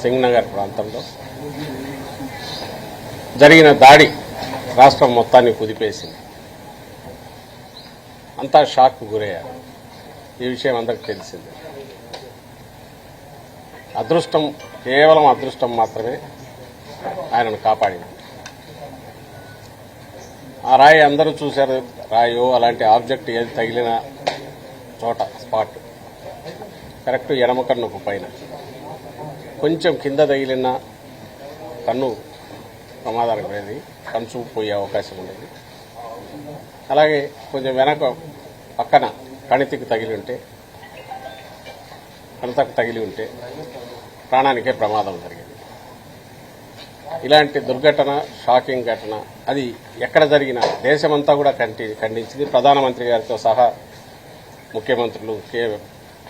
సింగ్నగర్ ప్రాంతంలో జరిగిన దాడి రాష్ట్రం మొత్తాన్ని కుదిపేసింది. అంతా షాక్కు గురయ్యారు. ఈ విషయం అందరికీ తెలిసింది. అదృష్టం, కేవలం అదృష్టం మాత్రమే ఆయనను కాపాడింది. ఆ రాయి అందరూ చూశారు. రాయో అలాంటి ఆబ్జెక్ట్ ఏది తగిలిన చోట స్పాట్ కరెక్ట్ ఎడమ కన్నుకు పైన, కొంచెం కింద తగిలిన కన్ను ప్రమాదానికి పోయేది, కన్ను పోయే అవకాశం ఉండేది. అలాగే కొంచెం వెనక పక్కన కణితికి తగిలి ఉంటే, కణతకు తగిలి ఉంటే ప్రాణానికే ప్రమాదం జరిగేది. ఇలాంటి దుర్ఘటన, షాకింగ్ ఘటన అది ఎక్కడ జరిగినా దేశమంతా కూడా ఖండించింది. ప్రధానమంత్రి గారితో సహా ముఖ్యమంత్రులు,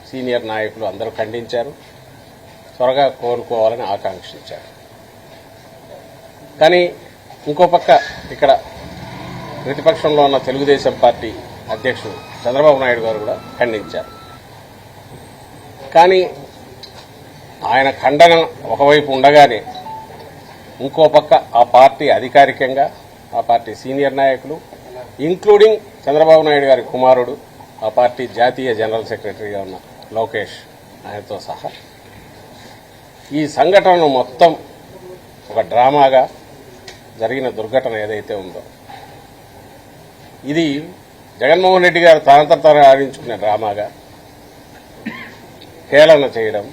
సీనియర్ నాయకులు అందరూ ఖండించారు. త్వరగా కోలుకోవాలని ఆకాంక్షించారు. కానీ ఇంకో పక్క ఇక్కడ ప్రతిపక్షంలో ఉన్న తెలుగుదేశం పార్టీ అధ్యక్షుడు చంద్రబాబు నాయుడు గారు కూడా ఖండించారు. కానీ ఆయన ఖండన ఒకవైపు ఉండగానే ఇంకో పక్క ఆ పార్టీ అధికారికంగా, ఆ పార్టీ సీనియర్ నాయకులు, ఇంక్లూడింగ్ చంద్రబాబు నాయుడు గారి కుమారుడు, ఆ పార్టీ జాతీయ జనరల్ సెక్రటరీగా ఉన్న లోకేష్, ఆయనతో సహా ఈ సంఘటనను మొత్తం ఒక డ్రామాగా, జరిగిన దుర్ఘటన ఏదైతే ఉందో ఇది జగన్మోహన్ రెడ్డి గారు తనంతట ఆడించుకునే డ్రామాగా హేళన చేయడం,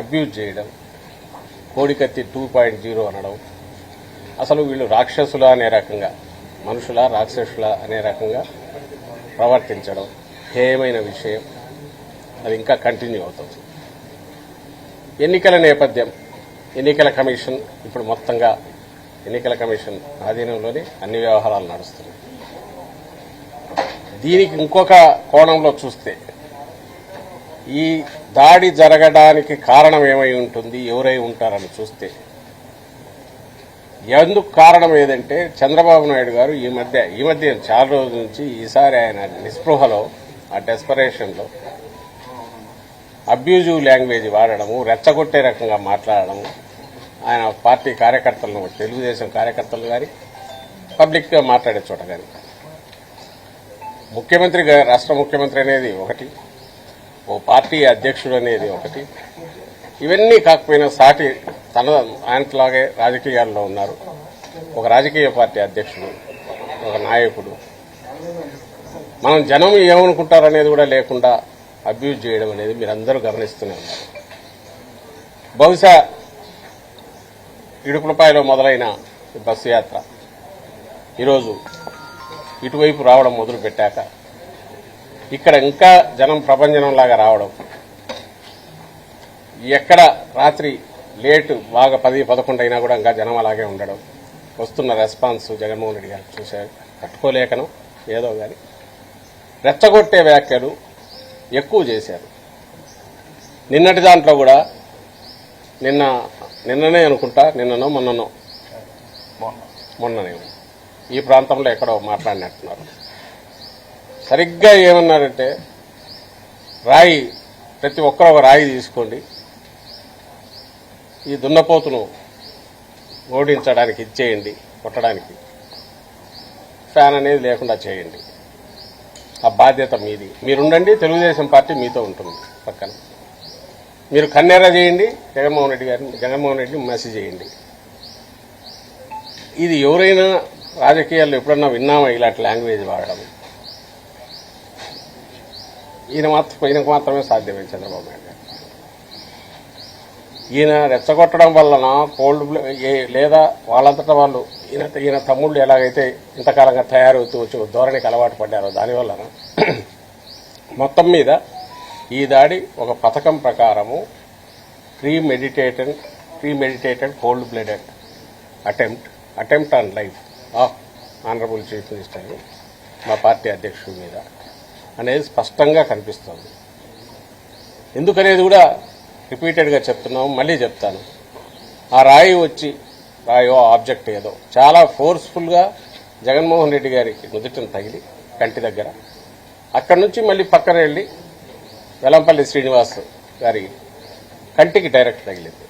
అబ్యూజ్ చేయడం, కోడికత్తి 2.0 అనడం, అసలు వీళ్ళు రాక్షసులా అనే రకంగా, మనుషుల రాక్షసుల అనే రకంగా ప్రవర్తించడం హేయమైన విషయం. అది ఇంకా కంటిన్యూ అవుతుంది. ఎన్నికల నేపథ్యం, ఎన్నికల కమిషన్ ఇప్పుడు మొత్తంగా ఎన్నికల కమిషన్ ఆధీనంలోనే అన్ని వ్యవహారాలు నడుస్తున్నాయి. దీనికి ఇంకొక కోణంలో చూస్తే ఈ దాడి జరగడానికి కారణం ఏమై ఉంటుంది, ఎవరై ఉంటారని చూస్తే ఎందుకు కారణం ఏదంటే చంద్రబాబు నాయుడు గారు ఈ మధ్య చాలా రోజుల నుంచి ఈసారి ఆయన నిస్పృహలో, ఆ డెస్పరేషన్లో అబ్యూజివ్ లాంగ్వేజ్ వాడడము, రెచ్చగొట్టే రకంగా మాట్లాడడము, ఆయన పార్టీ కార్యకర్తలను, తెలుగుదేశం కార్యకర్తలు కానీ పబ్లిక్గా మాట్లాడే చోట కానీ, ముఖ్యమంత్రి, రాష్ట్ర ముఖ్యమంత్రి అనేది ఒకటి, ఓ పార్టీ అధ్యక్షుడు అనేది ఒకటి, ఇవన్నీ కాకపోయినా సాటి ఆయనలాగే రాజకీయాల్లో ఉన్నారు. ఒక రాజకీయ పార్టీ అధ్యక్షుడు, ఒక నాయకుడు, మనం జనం ఏమనుకుంటారనేది కూడా లేకుండా అబ్యూజ్ చేయడం అనేది మీరందరూ గమనిస్తూనే ఉన్నారు. బహుశా ఇడుపులపాయలో మొదలైన బస్సు యాత్ర ఈరోజు ఇటువైపు రావడం మొదలు పెట్టాక ఇక్కడ ఇంకా జనం ప్రభంజనంలాగా రావడం, ఎక్కడ రాత్రి లేటు బాగా 10-11 అయినా కూడా ఇంకా జనం అలాగే ఉండడం, వస్తున్న రెస్పాన్స్ జగన్మోహన్ రెడ్డి గారు చూసే తట్టుకోలేకను ఏదో కానీ రెచ్చగొట్టే వ్యాఖ్యలు ఎక్కువ చేశారు. నిన్నటి దాంట్లో కూడా నిన్ననే అనుకుంటా, మొన్ననే ఈ ప్రాంతంలో ఎక్కడో మాట్లాడినట్టున్నారు. సరిగ్గా ఏమన్నారంటే, రాయి, ప్రతి ఒక్కరు ఒక రాయి తీసుకోండి, ఈ దున్నపోతును ఓడించడానికి ఇచ్చేయండి, కొట్టడానికి ఫ్యాన్ అనేది లేకుండా చేయండి, ఆ బాధ్యత మీది, మీరుండండి, తెలుగుదేశం పార్టీ మీతో ఉంటుంది పక్కన, మీరు కన్నెర్ర చేయండి, జగన్మోహన్ రెడ్డిని మసి చేయండి. ఇది ఎవరైనా రాజకీయాల్లో ఎప్పుడన్నా విన్నామా ఇలాంటి లాంగ్వేజ్ వాడడం? ఈయనకు మాత్రమే సాధ్యమైంది చంద్రబాబు నాయుడు గారు. ఈయన రెచ్చగొట్టడం వలన లేదా వాళ్ళంతటా వాళ్ళు ఈయన తమ్ముళ్ళు ఎలాగైతే ఇంతకాలంగా తయారవుతూ వచ్చి ధోరణికి అలవాటు పడ్డారో దానివల్ల మొత్తం మీద ఈ దాడి ఒక పథకం ప్రకారము premeditated cold blooded attempt on life of honourable chief minister మా పార్టీ అధ్యక్షుడి మీద అనేది స్పష్టంగా కనిపిస్తోంది. ఎందుకనేది కూడా రిపీటెడ్గా చెప్తున్నాము, మళ్ళీ చెప్తాను. ఆ రాయో ఆబ్జెక్ట్ ఏదో చాలా ఫోర్స్ఫుల్గా జగన్మోహన్ రెడ్డి గారికి నుదుటిని తగిలి కంటి దగ్గర, అక్కడి నుంచి మళ్ళీ పక్కన వెళ్లి వెల్లంపల్లి శ్రీనివాస్ గారి కంటికి డైరెక్ట్ తగిలింది.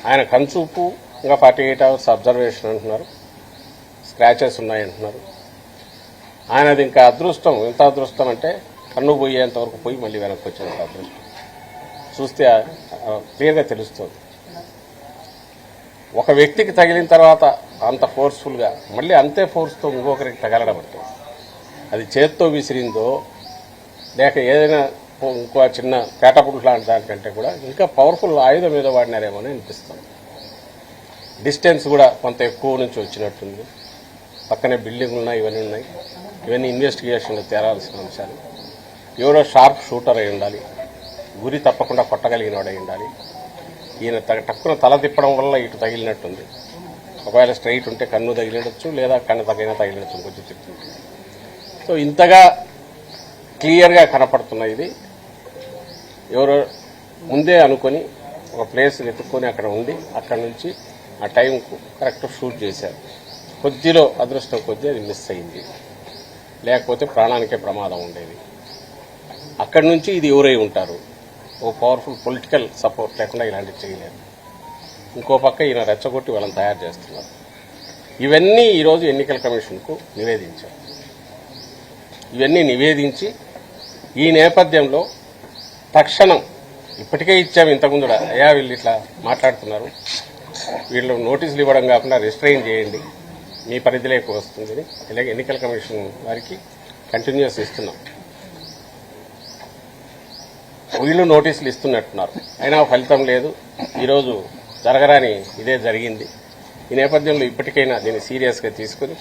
ఆయన కన్సూపు ఇంకా 48 అవర్స్ అబ్జర్వేషన్ అంటున్నారు, స్క్రాచెస్ ఉన్నాయంటున్నారు. ఆయనది ఇంకా అదృష్టం, ఎంత అదృష్టం అంటే కన్ను పోయేంత వరకు పోయి మళ్ళీ వెనక్కి వచ్చినంత అదృష్టం. చూస్తే క్లియర్గా తెలుస్తుంది. ఒక వ్యక్తికి తగిలిన తర్వాత అంత ఫోర్స్ఫుల్గా మళ్ళీ అంతే ఫోర్స్తో ఇంకొకరికి తగలడం అంటే అది చేత్తో విసిరిందో లేక ఏదైనా ఇంకో చిన్న కేటపుల్ లాంటి దానికంటే కూడా ఇంకా పవర్ఫుల్ ఆయుధం మీద వాడినారేమో అని అనిపిస్తుంది. డిస్టెన్స్ కూడా కొంత ఎక్కువ నుంచి వచ్చినట్టుంది. పక్కనే బిల్డింగ్లు ఉన్నాయి, ఇవన్నీ ఉన్నాయి. ఇవన్నీ ఇన్వెస్టిగేషన్లో తేరాల్సిన అంశాలు. ఎవరో షార్ప్ షూటర్ అయి ఉండాలి, గురి తప్పకుండా కొట్టగలిగిన వాడు అయి ఉండాలి. ఈయన టక్కున తల తిప్పడం వల్ల ఇటు తగిలినట్టుంది. ఒకవేళ స్ట్రైట్ ఉంటే కన్ను తగిలినచ్చు, లేదా కన్ను తగిలినచ్చు కొంచెం తిప్పుతుంది. సో ఇంతగా క్లియర్గా కనపడుతున్న ఇది ఎవరో ముందే అనుకొని ఒక ప్లేస్ వెతుక్కొని అక్కడ ఉండి అక్కడ నుంచి ఆ టైంకు కరెక్ట్ షూట్ చేశారు. కొద్దిలో అదృష్టం కొద్దీ అది మిస్ అయింది, లేకపోతే ప్రాణానికే ప్రమాదం ఉండేది. అక్కడి నుంచి ఇది ఎవరై ఉంటారు? ఓ పవర్ఫుల్ పొలిటికల్ సపోర్ట్ లేకుండా ఇలాంటివి చేయలేరు. ఇంకో పక్క ఈయన రెచ్చగొట్టి వాళ్ళని తయారు చేస్తున్నారు. ఇవన్నీ ఈరోజు ఎన్నికల కమిషన్కు నివేదించారు. ఇవన్నీ నివేదించి ఈ నేపథ్యంలో తక్షణం ఇప్పటికే ఇచ్చాము, ఇంతకుముందు అయ్యా వీళ్ళు ఇట్లా మాట్లాడుతున్నారు, వీళ్ళు నోటీసులు ఇవ్వడం కాకుండా రిస్ట్రైన్ చేయండి, మీ పరిధిలోకి వస్తుందని ఇలాగే ఎన్నికల కమిషన్ వారికి కంటిన్యూస్ ఇస్తున్నాం. వీళ్ళు నోటీసులు ఇస్తున్నట్టున్నారు, అయినా ఫలితం లేదు. ఈరోజు జరగరాని ఇదే జరిగింది. ఈ నేపథ్యంలో ఇప్పటికైనా దీన్ని సీరియస్గా తీసుకుని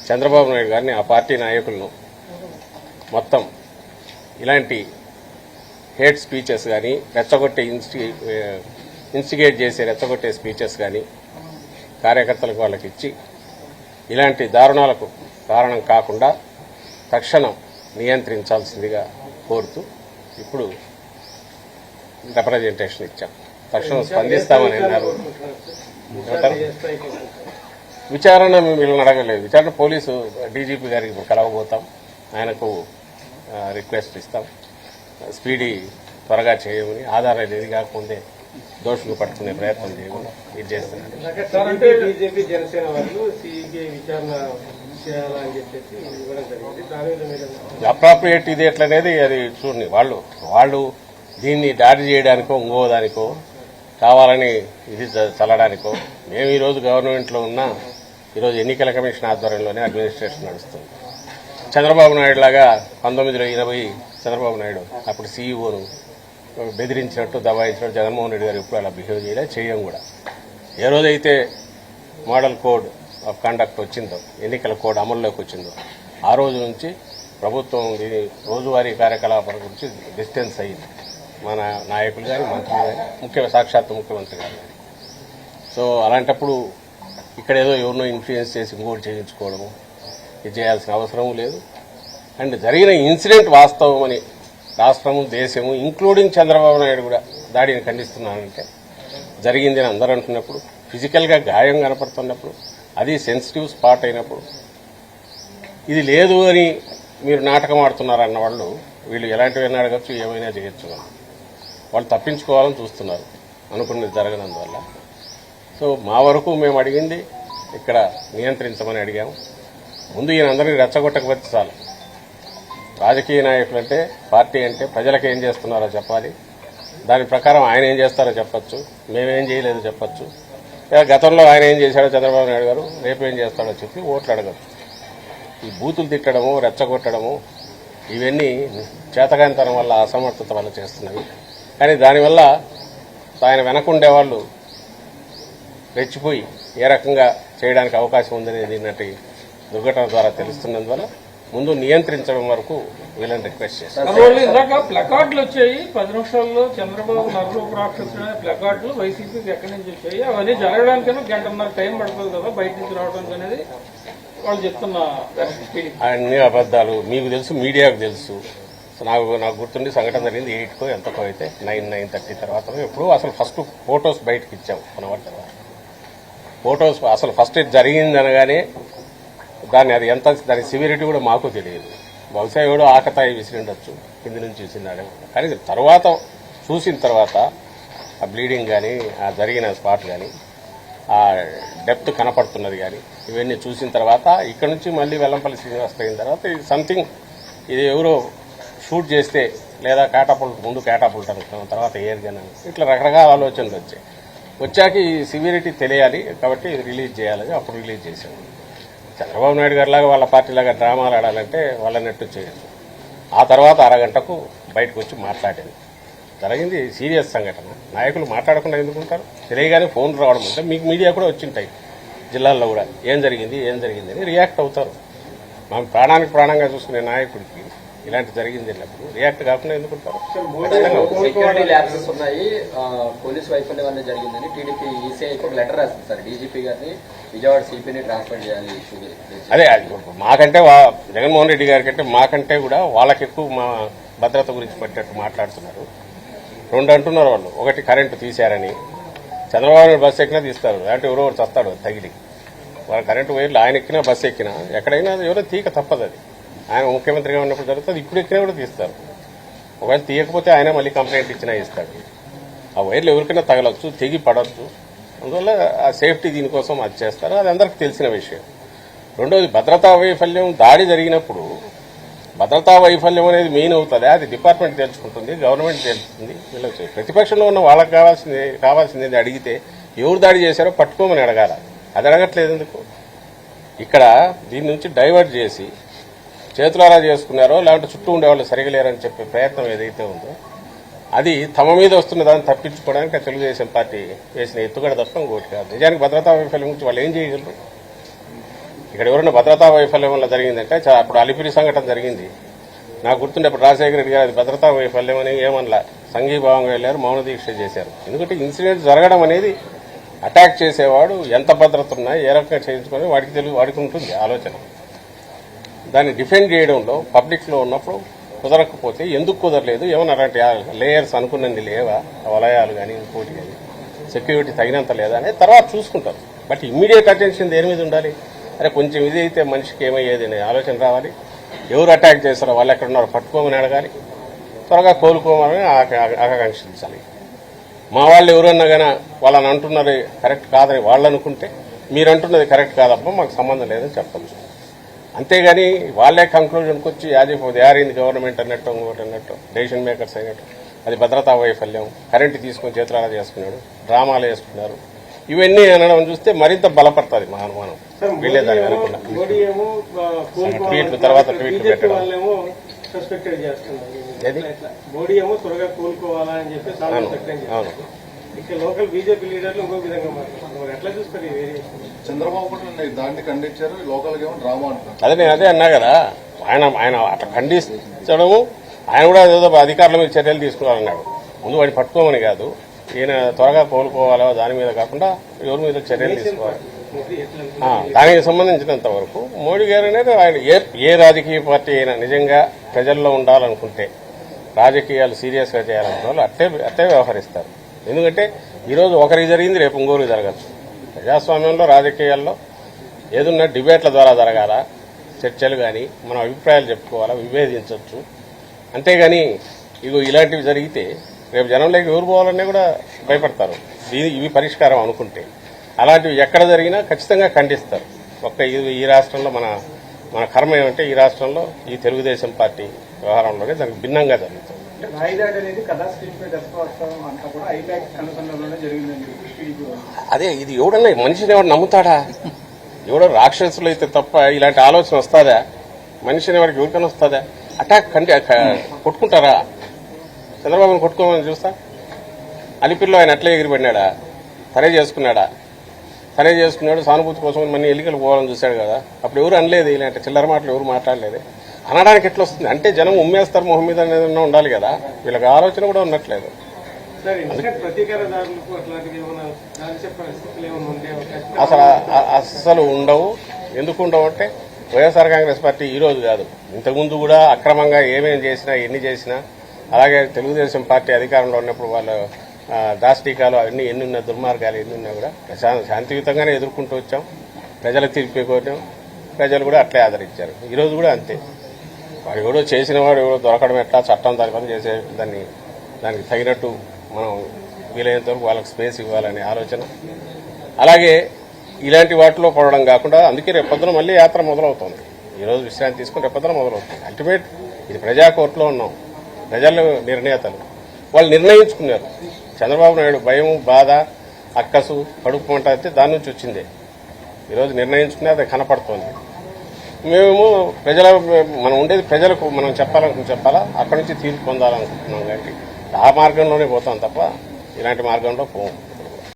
చంద్రబాబు నాయుడు గారిని, ఆ పార్టీ నాయకులను మొత్తం ఇలాంటి హేట్ స్పీచెస్ కానీ, రెచ్చగొట్టే ఇన్స్టిగేట్ చేసే రెచ్చగొట్టే స్పీచెస్ కానీ కార్యకర్తలకు వాళ్ళకి ఇచ్చి ఇలాంటి దారుణాలకు కారణం కాకుండా తక్షణం నియంత్రించాల్సిందిగా కోరుతూ ఇప్పుడు రిప్రజెంటేషన్ ఇచ్చాం. తక్షణం స్పందిస్తామని అన్నారు. విచారణ మేము వీళ్ళని అడగలేదు. విచారణ పోలీసు డీజీపీ గారికి కలవబోతాం, ఆయనకు రిక్వెస్ట్ ఇస్తాం, స్పీడీ త్వరగా చేయమని, ఆధారాలు ఏది కాకముందే దోషులు పట్టుకునే ప్రయత్నం చేయమని ఇది చేస్తున్నారు. బీజేపీ జనసేన వాళ్ళు సిబిఐ విచారణ చేయాలని చెప్పేసి అప్రాప్రియేట్ ఇది ఎట్లనేది అది చూడండి. వాళ్ళు దీన్ని దాడి చేయడానికో ఇంకో దానికో కావాలని ఇది చల్లడానికో. మేము ఈరోజు గవర్నమెంట్లో ఉన్నా ఈరోజు ఎన్నికల కమిషన్ ఆధ్వర్యంలోనే అడ్మినిస్ట్రేషన్ నడుస్తుంది. చంద్రబాబు నాయుడు లాగా 1980 చంద్రబాబు నాయుడు అప్పుడు సీఈఓను బెదిరించినట్టు దబాయించినట్టు జగన్మోహన్ రెడ్డి గారు ఎప్పుడు అలా బిహేవ్ చేయం కూడా. ఏ రోజైతే మోడల్ కోడ్ ఆఫ్ కండక్ట్ వచ్చిందో, ఎన్నికల కోడ్ అమల్లోకి వచ్చిందో, ఆ రోజు నుంచి ప్రభుత్వం రోజువారీ కార్యకలాపాల గురించి డిస్టెన్స్ అయ్యింది. మన నాయకులు కానీ, మంత్రులు కానీ, సాక్షాత్తు ముఖ్యమంత్రి గారు కానీ. సో అలాంటప్పుడు ఇక్కడ ఏదో ఎవరినో ఇన్ఫ్లుయెన్స్ చేసి ఇంకోటి చేయించుకోవడము ఇది చేయాల్సిన అవసరం లేదు. అండ్ జరిగిన ఇన్సిడెంట్ వాస్తవం అని రాష్ట్రము, దేశము, ఇంక్లూడింగ్ చంద్రబాబు నాయుడు కూడా దాడిని ఖండిస్తున్నానంటే జరిగిందని అందరూ అంటున్నప్పుడు, ఫిజికల్గా గాయం కనపడుతున్నప్పుడు, అది సెన్సిటివ్ స్పాట్ అయినప్పుడు, ఇది లేదు అని మీరు నాటకం ఆడుతున్నారన్న వాళ్ళు వీళ్ళు ఎలాంటివైనా అడగచ్చు, ఏమైనా చేయొచ్చు. వాళ్ళు తప్పించుకోవాలని చూస్తున్నారు అనుకున్నది జరగనందువల్ల. సో మా వరకు మేము అడిగింది ఇక్కడ నియంత్రించమని అడిగాము. ముందు ఈయన అందరినీ రెచ్చగొట్టకపోతే చాలు. రాజకీయ నాయకులు అంటే, పార్టీ అంటే ప్రజలకు ఏం చేస్తున్నారో చెప్పాలి, దాని ప్రకారం ఆయన ఏం చేస్తారో చెప్పచ్చు, మేమేం చేయలేదో చెప్పచ్చు, లేదా గతంలో ఆయన ఏం చేశాడో చంద్రబాబు నాయుడు గారు రేపు ఏం చేస్తాడో చెప్పి ఓట్లు అడగచ్చు. ఈ బూతులు తిట్టడము, రెచ్చగొట్టడము ఇవన్నీ చేతకానితనం వల్ల, అసమర్థత వల్ల చేస్తున్నవి. కానీ దానివల్ల ఆయన వెనకుండేవాళ్ళు రెచ్చిపోయి ఏ రకంగా చేయడానికి అవకాశం ఉందనేది నిన్నటి దుర్ఘటన ద్వారా తెలుస్తున్నందువల్ల ముందు నియంత్రించడం వరకు వీళ్ళని రిక్వెస్ట్ చేస్తారు. ఇందాక ప్లకార్డులు వచ్చాయి 10 నిమిషాల్లో చంద్రబాబు నరరూప రాక్షసుడు ప్లకార్డులు వైసీపీకి ఎక్కడి నుంచి వచ్చాయి, అవన్నీ జరగడానికైనా గంటన్నర టైం పడుతుంది కదా బయట నుంచి రావడానికి అనేది వాళ్ళు చెప్తున్న అన్ని అబద్దాలు. మీకు తెలుసు, మీడియాకు తెలుసు. నాకు గుర్తుండి సంఘటన జరిగింది 8కో ఎంతకో అయితే 9:30 తర్వాత ఎప్పుడు అసలు ఫస్ట్ ఫొటోస్ బయటకు ఇచ్చాము 1 అవర్ తర్వాత. ఫొటోస్ అసలు ఫస్ట్ జరిగింది అనగానే అది ఎంత, దాని సివిరిటీ కూడా మాకు తెలియదు. బహుశా ఎవడో ఆకతాయి విసిరిండొచ్చు, కింది నుంచి విసిరినాడే. కానీ తర్వాత చూసిన తర్వాత ఆ బ్లీడింగ్ కానీ ఆ జరిగిన స్పాట్ కానీ ఆ డెప్త్ కనపడుతున్నది కానీ ఇవన్నీ చూసిన తర్వాత ఇక్కడ నుంచి మళ్ళీ వెల్లంపల్లి శ్రీనివాస్ అయిన తర్వాత ఇది సంథింగ్ ఇది ఎవరో షూట్ చేస్తే లేదా క్యాటాపుల్ట్ ముందు క్యాటాపుల్ట్ అనుకున్నాం తర్వాత ఎయిర్ గన్ అని ఇట్లా రకరకాల ఆలోచనలు వచ్చాక ఈ సివియరిటీ తెలియాలి కాబట్టి ఇది రిలీజ్ చేయాలని అప్పుడు రిలీజ్ చేశాం. చంద్రబాబు నాయుడు గారి లాగా వాళ్ళ పార్టీ లాగా డ్రామాలు ఆడాలంటే వాళ్ళ నెట్టు చేయొచ్చు. ఆ తర్వాత అరగంటకు బయటకు వచ్చి మాట్లాడింది. జరిగింది సీరియస్ సంఘటన. నాయకులు మాట్లాడకుండా ఎందుకుంటారు? తెలియగానే ఫోన్ రావడం అంటే మీకు మీడియా కూడా వచ్చింటాయి జిల్లాల్లో కూడా ఏం జరిగింది అని రియాక్ట్ అవుతారు. మనం ప్రాణానికి ప్రాణంగా చూసుకునే నాయకుడికి ఇలాంటి జరిగింది అన్నప్పుడు రియాక్ట్ కాకుండా ఎందుకుంటారు? సెక్యూరిటీ ల్యాబ్సెస్ ఉన్నాయి, పోలీస్ వైఫల్యం వల్ల జరిగిందని టీడీపీ ఈసీఐకి ఒక లెటర్ రాసింది సార్. డీజీపీ గారిని విజయవాడ సిపిని ట్రాన్స్ఫర్ చేయాలి. అదే మాకంటే జగన్మోహన్ రెడ్డి గారి కంటే మాకంటే కూడా వాళ్ళకి ఎక్కువ మా భద్రత గురించి పట్టేట్టు మాట్లాడుతున్నారు. రెండు అంటున్నారు వాళ్ళు. ఒకటి కరెంటు తీశారని, చంద్రబాబు నాయుడు బస్సు ఎక్కినా తీస్తారు, అంటే ఎవరో ఒకటి చస్తాడు తగిలి. వాళ్ళ కరెంటు వైర్లు ఆయన ఎక్కినా బస్సు ఎక్కినా ఎక్కడైనా ఎవరో తీక తప్పదు. అది ఆయన ముఖ్యమంత్రిగా ఉన్నప్పుడు జరుగుతుంది. ఇప్పుడు ఎక్కినా కూడా తీస్తారు. ఒకవేళ తీయకపోతే ఆయన మళ్ళీ కంప్లైంట్ ఇచ్చినా ఇస్తాడు. ఆ వైర్లు ఎవరికైనా తగలొచ్చు, తెగి పడవచ్చు. అందువల్ల ఆ సేఫ్టీ దీనికోసం అది చేస్తారు. అది అందరికీ తెలిసిన విషయం. రెండోది భద్రతా వైఫల్యం దాడి జరిగినప్పుడు భద్రతా వైఫల్యం అనేది మెయిన్ అవుతుంది. అది డిపార్ట్మెంట్ తెలుసుకుంటుంది, గవర్నమెంట్ తెలుస్తుంది. వీళ్ళకి ప్రతిపక్షంలో ఉన్న వాళ్ళకి కావాల్సింది అడిగితే ఎవరు దాడి చేశారో పట్టుకోమని అడగాల. అది అడగట్లేదు ఎందుకు? ఇక్కడ దీని నుంచి డైవర్ట్ చేసి చేతులారా చేసుకున్నారో లేదంటే చుట్టూ ఉండేవాళ్ళు సరిగా లేరని చెప్పే ప్రయత్నం ఏదైతే ఉందో అది తమ మీద వస్తున్న దాన్ని తప్పించుకోవడానికి తెలుగుదేశం పార్టీ వేసిన ఎత్తుగడ తప్ప ఇంకోటి కాదు. నిజానికి భద్రతా వైఫల్యం గురించి వాళ్ళు ఏం చేయగలరు? ఇక్కడ ఎవరైనా భద్రతా వైఫల్యం వల్ల జరిగిందంటే అప్పుడు అలిపిరి సంఘటన జరిగింది. నాకు గుర్తుండే అప్పుడు రాజశేఖర రెడ్డి గారు అది భద్రతా వైఫల్యం అని ఏమనలా, సంఘీభావంగా వెళ్లారు, మౌన దీక్ష చేశారు. ఎందుకంటే ఇన్సిడెంట్ జరగడం అనేది అటాక్ చేసేవాడు ఎంత భద్రత ఉన్నా ఏ రకంగా చేయించుకొని వాడికి ఉంటుంది ఆలోచన. దాన్ని డిఫెండ్ చేయడంలో పబ్లిక్లో ఉన్నప్పుడు కుదరకపోతే ఎందుకు కుదరలేదు, ఏమన్నా అలాంటి లేయర్స్ అనుకున్నది లేవా, వలయాలు కానీ ఇంకోటి కానీ సెక్యూరిటీ తగినంత లేదా అనేది తర్వాత చూసుకుంటారు. బట్ ఇమ్మీడియట్ అటెన్షన్ దేని మీద ఉండాలి? అరే కొంచెం ఇది అయితే మనిషికి ఏమయ్యేది అనే ఆలోచన రావాలి. ఎవరు అటాక్ చేస్తారో వాళ్ళు ఎక్కడున్నారో పట్టుకోమని అడగాలి, త్వరగా కోలుకోమని ఆకాంక్షించాలి. మా వాళ్ళు ఎవరన్నా కానీ వాళ్ళని అంటున్నది కరెక్ట్ కాదని వాళ్ళు అనుకుంటే మీరు అంటున్నది కరెక్ట్ కాదబ్బా మాకు సంబంధం లేదని చెప్పచ్చు. అంతేగాని వాళ్ళే కంక్లూజన్కి వచ్చి యారింది గవర్నమెంట్ అన్నట్టు ఇంకోటి అన్నట్టు డెసిషన్ మేకర్స్ అయినట్టు అది భద్రతా వైఫల్యం, కరెంటు తీసుకొని చేతులారా చేసుకున్నాడు, డ్రామాలు వేసుకున్నారు, ఇవన్నీ అనడం చూస్తే మరింత బలపడుతుంది మా అనుమానం. వీళ్ళేదాన్ని అనుకున్నా ట్వీట్లు తర్వాత ట్వీట్లు పెట్టడం సస్పెక్టెడ్ చేస్తున్నారు. మోడీ ఏమో త్వరగా కోలుకోవాలా అని చెప్పి అవును. ఇక్కడ లోకల్ బీజేపీ లీడర్లు ఇంకో విధంగా మాట్లాడుతున్నారు. ఎట్లా చూస్తారు ఈ వేరియేషన్? చంద్రబాబు కూడా దాన్ని ఖండించారు, లోకల్ ఏమో డ్రామా అంటున్నారు. అదే నేను అదే అన్నా కదా, ఆయన అట్లా ఖండించడము, ఆయన కూడా ఏదో అధికారుల మీద చర్యలు తీసుకోవాలన్నాడు. ముందు వాడిని పట్టుకోమని కాదు, ఈయన త్వరగా కోలుకోవాలో దాని మీద కాకుండా ఎవరి మీద చర్యలు తీసుకోవాలి. దానికి సంబంధించినంత వరకు మోడీ గారు అనేది ఆయన ఏ రాజకీయ పార్టీ అయినా నిజంగా ప్రజల్లో ఉండాలనుకుంటే రాజకీయాలు సీరియస్ గా చేయాలనుకున్న వాళ్ళు అట్టే వ్యవహరిస్తారు. ఎందుకంటే ఈరోజు ఒకరికి జరిగింది రేపు ఇంకోరికి జరగచ్చు. ప్రజాస్వామ్యంలో రాజకీయాల్లో ఏదున్నా డిబేట్ల ద్వారా జరగాల, చర్చలు కానీ మనం అభిప్రాయాలు చెప్పుకోవాలా, విభేదించవచ్చు. అంతేగాని ఇగో ఇలాంటివి జరిగితే రేపు జనంలోకి ఎవరు పోవాలనే కూడా భయపడతారు. ఇవి పరిష్కారం అనుకుంటే అలాంటివి ఎక్కడ జరిగినా ఖచ్చితంగా ఖండిస్తారు. ఈ రాష్ట్రంలో మన కర్మ ఏమంటే ఈ రాష్ట్రంలో ఈ తెలుగుదేశం పార్టీ వ్యవహారంలోనే దానికి భిన్నంగా జరుగుతుంది. రాయిదాడి అనేది కథా స్క్రీన్ పై దర్శకత్వం అంతా కూడా ఐపాక్ కనుసంధానంలోనే జరిగిందని అదే ఇది ఎవడన్నా మనిషిని ఎవరు నమ్ముతాడా? ఎవడో రాక్షసులు అయితే తప్ప ఇలాంటి ఆలోచన వస్తుందా? మనిషిని ఎవరికి ఎవరికైనా వస్తుందా? అటాక్ కొట్టుకుంటారా? చంద్రబాబుని కొట్టుకోమని చూస్తా. అలిపిరిలో ఆయన ఎట్లా ఎగిరిపడినాడా? తనే చేసుకున్నాడు సానుభూతి కోసం మన ఎన్నికలు పోవాలని చూశాడు కదా. అప్పుడు ఎవరు అనలేదు, ఇలాంటి చిల్లర మాటలు ఎవరు మాట్లాడలేదు. అనడానికి ఎట్లా వస్తుంది అంటే జనం ఉమ్మేస్తారు మొహం మీద అనేది ఉండాలి కదా. వీళ్ళకి ఆలోచన కూడా ఉన్నట్లేదు. అసలు ఉండవు. ఎందుకు ఉండవు అంటే వైఎస్ఆర్ కాంగ్రెస్ పార్టీ ఈ రోజు కాదు, ఇంతకుముందు కూడా అక్రమంగా ఏమేమి చేసినా ఎన్ని చేసినా, అలాగే తెలుగుదేశం పార్టీ అధికారంలో ఉన్నప్పుడు వాళ్ళు దాష్టీకాలు అవన్నీ ఎన్నున్నా, దుర్మార్గాలు ఎన్నున్నా కూడా శాంతియుతంగానే ఎదుర్కొంటూ వచ్చాం. ప్రజలకు తీర్పు కోరాం, ప్రజలు కూడా అట్లే ఆదరించారు. ఈ రోజు కూడా అంతే. వాడు ఎవడో చేసిన వాడు ఎవడో దొరకడం ఎట్లా, చట్టం దాని పని చేసే దానికి తగినట్టు మనం వీలైనంత వరకు వాళ్ళకి స్పేస్ ఇవ్వాలనే ఆలోచన. అలాగే ఇలాంటి వాటిలో పడడం కాకుండా అందుకే రేపొద్దున మళ్ళీ యాత్ర మొదలవుతుంది. ఈరోజు విశ్రాంతి తీసుకుని రేపొద్దున మొదలవుతుంది. అల్టిమేట్ ఇది ప్రజా కోర్టులో ఉన్నాం, ప్రజలు నిర్ణేతలు వాళ్ళు నిర్ణయించుకున్నారు. చంద్రబాబు నాయుడు భయం, బాధ, అక్కసు, కడుపు మంట అయితే దాని నుంచి వచ్చిందే. ఈరోజు నిర్ణయించుకునే అది కనపడుతోంది. మేము మనం ఉండేది ప్రజలకు మనం చెప్పాలా, అక్కడి నుంచి తీర్పు పొందాలనుకుంటున్నాం. కాబట్టి ఆ మార్గంలోనే పోతాం తప్ప ఇలాంటి మార్గంలో పోము.